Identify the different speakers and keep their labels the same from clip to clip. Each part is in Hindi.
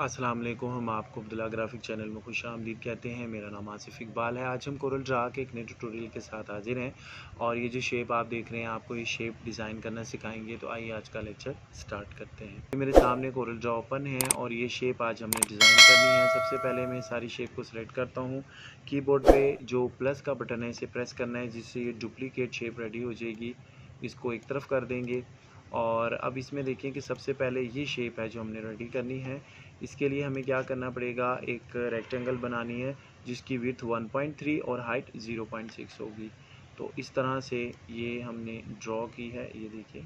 Speaker 1: अस्सलाम वालेकुम। हम आपको अब्दुल्ला ग्राफिक चैनल में खुश आमदीद कहते हैं। मेरा नाम आसिफ इकबाल है। आज हम कोरल ड्रा के एक नए ट्यूटोरियल के साथ हाजिर हैं और ये जो शेप आप देख रहे हैं, आपको ये शेप डिज़ाइन करना सिखाएंगे। तो आइए आज का लेक्चर स्टार्ट करते हैं। मेरे सामने कोरल ड्रा ओपन है और ये शेप आज हमने डिज़ाइन करनी है। सबसे पहले मैं सारी शेप को सिलेक्ट करता हूँ। कीबोर्ड पे जो प्लस का बटन है इसे प्रेस करना है, जिससे ये डुप्लीकेट शेप रेडी हो जाएगी। इसको एक तरफ कर देंगे और अब इसमें देखिए कि सबसे पहले ये शेप है जो हमने रेडी करनी है। इसके लिए हमें क्या करना पड़ेगा, एक रेक्टेंगल बनानी है जिसकी विड्थ 1.3 और हाइट 0.6 होगी। तो इस तरह से ये हमने ड्रॉ की है। ये देखिए,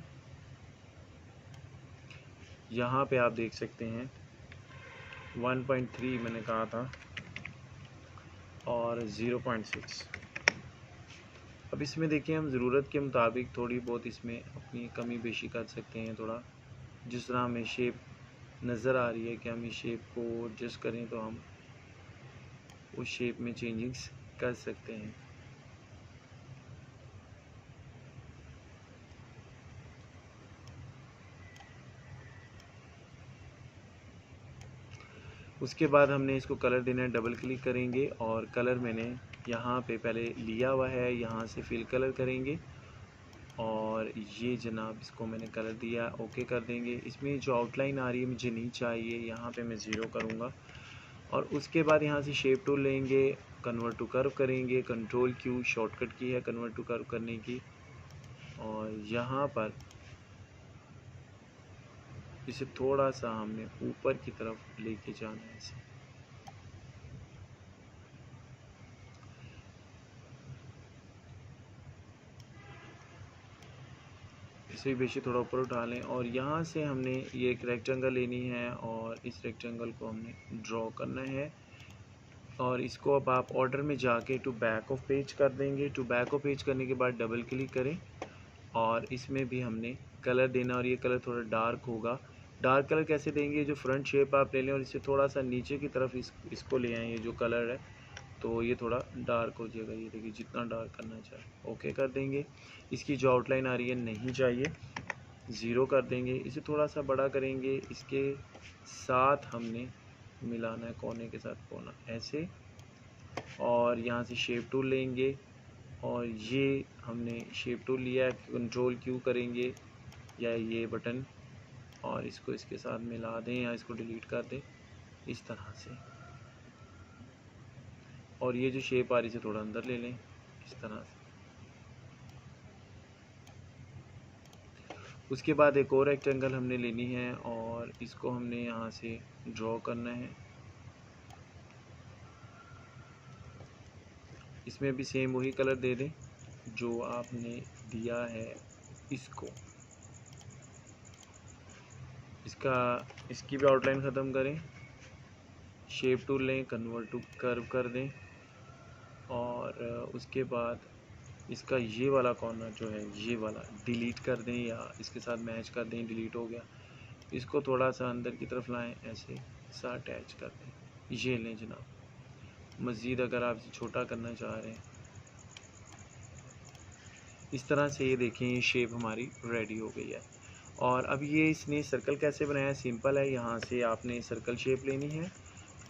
Speaker 1: यहाँ पे आप देख सकते हैं 1.3 मैंने कहा था और 0.6। अब इसमें देखिए हम ज़रूरत के मुताबिक थोड़ी बहुत इसमें अपनी कमी बेशी कर सकते हैं। थोड़ा जिस तरह हमें शेप नज़र आ रही है कि हम इस शेप को एडजस्ट करें तो हम उस शेप में चेंजिंग्स कर सकते हैं। उसके बाद हमने इसको कलर देना है। डबल क्लिक करेंगे और कलर मैंने यहाँ पे पहले लिया हुआ है, यहाँ से फिल कलर करेंगे और ये जनाब इसको मैंने कलर दिया, ओके कर देंगे। इसमें जो आउटलाइन आ रही है मुझे नहीं चाहिए, यहाँ पे मैं ज़ीरो करूँगा और उसके बाद यहाँ से शेप टूल लेंगे, कन्वर्ट टू कर्व करेंगे। कंट्रोल क्यू शॉर्टकट की है कन्वर्ट टू कर्व करने की और यहाँ पर इसे थोड़ा सा हमने ऊपर की तरफ लेके जाना है। इसे इसे बेशी थोड़ा ऊपर उठा लें और यहाँ से हमने ये एक रेक्टेंगल लेनी है और इस रेक्टेंगल को हमने ड्रॉ करना है और इसको अब आप ऑर्डर में जाके टू बैक ऑफ पेज कर देंगे। टू बैक ऑफ पेज करने के बाद डबल क्लिक करें और इसमें भी हमने कलर देना और ये कलर थोड़ा डार्क होगा। डार्क कलर कैसे देंगे, जो फ्रंट शेप आप ले लें और इसे थोड़ा सा नीचे की तरफ इसको ले आएँ। ये जो कलर है तो ये थोड़ा डार्क हो जाएगा। ये देखिए जितना डार्क करना चाहे ओके कर देंगे। इसकी जो आउटलाइन आ रही है नहीं चाहिए, ज़ीरो कर देंगे। इसे थोड़ा सा बड़ा करेंगे, इसके साथ हमने मिलाना है कोने के साथ कोना ऐसे और यहाँ से शेप टूल लेंगे और ये हमने शेप टूल लिया है, कंट्रोल क्यू करेंगे या ये बटन और इसको इसके साथ मिला दें या इसको डिलीट कर दें इस तरह से। और ये जो शेप आ रही है थोड़ा अंदर ले लें इस तरह से। उसके बाद एक और रेक्टेंगल हमने लेनी है और इसको हमने यहाँ से ड्रॉ करना है। इसमें भी सेम वही कलर दे दें जो आपने दिया है इसको। इसकी भी आउटलाइन ख़त्म करें, शेप टूल लें, कन्वर्ट टू कर्व कर दें और उसके बाद इसका ये वाला कॉर्नर जो है ये वाला डिलीट कर दें या इसके साथ मैच कर दें। डिलीट हो गया। इसको थोड़ा सा अंदर की तरफ लाएं, ऐसे सा अटैच कर दें। ये लें जनाब। मज़ीद अगर आप इसे छोटा करना चाह रहे हैं इस तरह से, ये देखें ये शेप हमारी रेडी हो गई है। और अब ये इसने सर्कल कैसे बनाया है, सिंपल है। यहाँ से आपने सर्कल शेप लेनी है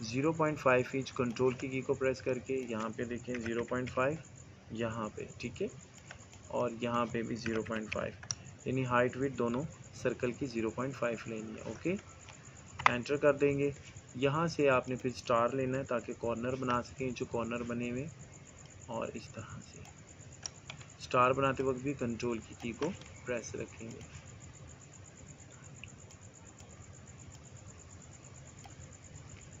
Speaker 1: 0.5 इंच कंट्रोल की को प्रेस करके। यहाँ पे देखें 0.5 यहाँ पे, ठीक है, और यहाँ पे भी 0.5, यानी हाइट विड्थ दोनों सर्कल की 0.5 लेनी है। ओके, एंटर कर देंगे। यहाँ से आपने फिर स्टार लेना है ताकि कॉर्नर बना सकें जो कॉर्नर बने हुए, और इस तरह से स्टार बनाते वक्त भी कंट्रोल की को प्रेस रखेंगे।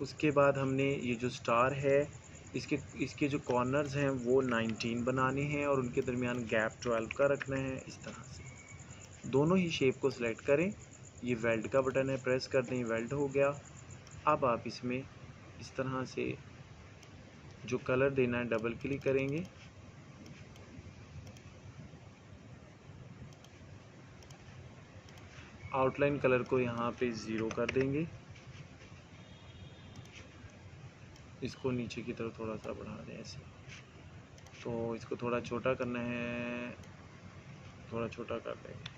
Speaker 1: उसके बाद हमने ये जो स्टार है इसके जो कॉर्नर्स हैं वो 19 बनाने हैं और उनके दरमियान गैप 12 का रखना है। इस तरह से दोनों ही शेप को सिलेक्ट करें। ये वेल्ड का बटन है, प्रेस कर दें, वेल्ड हो गया। अब आप इसमें इस तरह से जो कलर देना है डबल क्लिक करेंगे, आउटलाइन कलर को यहाँ पे 0 कर देंगे। इसको नीचे की तरफ थोड़ा सा बढ़ा दें ऐसे। तो इसको थोड़ा छोटा करना है, थोड़ा छोटा कर देंगे।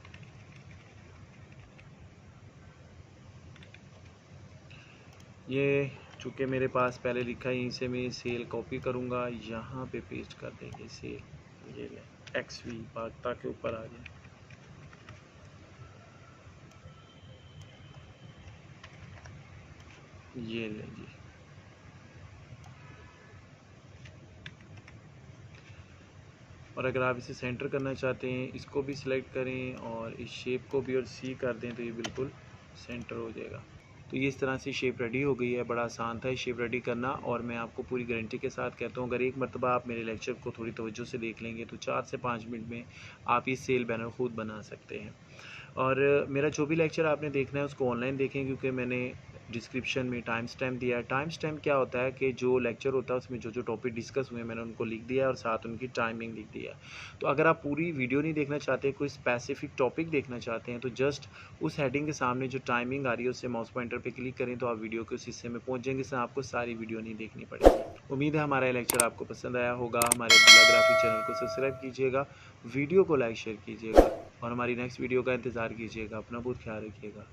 Speaker 1: ये चूँकि मेरे पास पहले लिखा है, यहीं से मैं सेल कॉपी करूँगा, यहाँ पे पेस्ट कर देंगे सेल। ये ले XV ताकि ऊपर आ जाए। ये ले जी। और अगर आप इसे सेंटर करना चाहते हैं, इसको भी सिलेक्ट करें और इस शेप को भी और C कर दें तो ये बिल्कुल सेंटर हो जाएगा। तो ये इस तरह से शेप रेडी हो गई है। बड़ा आसान था ये शेप रेडी करना, और मैं आपको पूरी गारंटी के साथ कहता हूँ, अगर एक मरतबा आप मेरे लेक्चर को थोड़ी तवज्जो से देख लेंगे तो 4 से 5 मिनट में आप ये सेल बैनर खुद बना सकते हैं। और मेरा जो भी लेक्चर आपने देखना है उसको ऑनलाइन देखें, क्योंकि मैंने डिस्क्रिप्शन में टाइम स्टैम्प दिया है। टाइम स्टैम्प क्या होता है कि जो लेक्चर होता है उसमें जो जो टॉपिक डिस्कस हुए मैंने उनको लिख दिया है और साथ उनकी टाइमिंग लिख दिया है। तो अगर आप पूरी वीडियो नहीं देखना चाहते, कोई स्पेसिफिक टॉपिक देखना चाहते हैं, तो जस्ट उस हेडिंग के सामने जो टाइमिंग आ रही है उससे माउस पॉइंटर पे क्लिक करें तो आप वीडियो के उस हिस्से में पहुंच जाएंगे, इससे आपको सारी वीडियो नहीं देखनी पड़ेगी। उम्मीद है हमारा लेक्चर आपको पसंद आया होगा। हमारे अब्दुल्ला ग्राफिक चैनल को सब्सक्राइब कीजिएगा, वीडियो को लाइक शेयर कीजिएगा और हमारी नेक्स्ट वीडियो का इंतज़ार कीजिएगा। अपना बहुत ख्याल रखिएगा।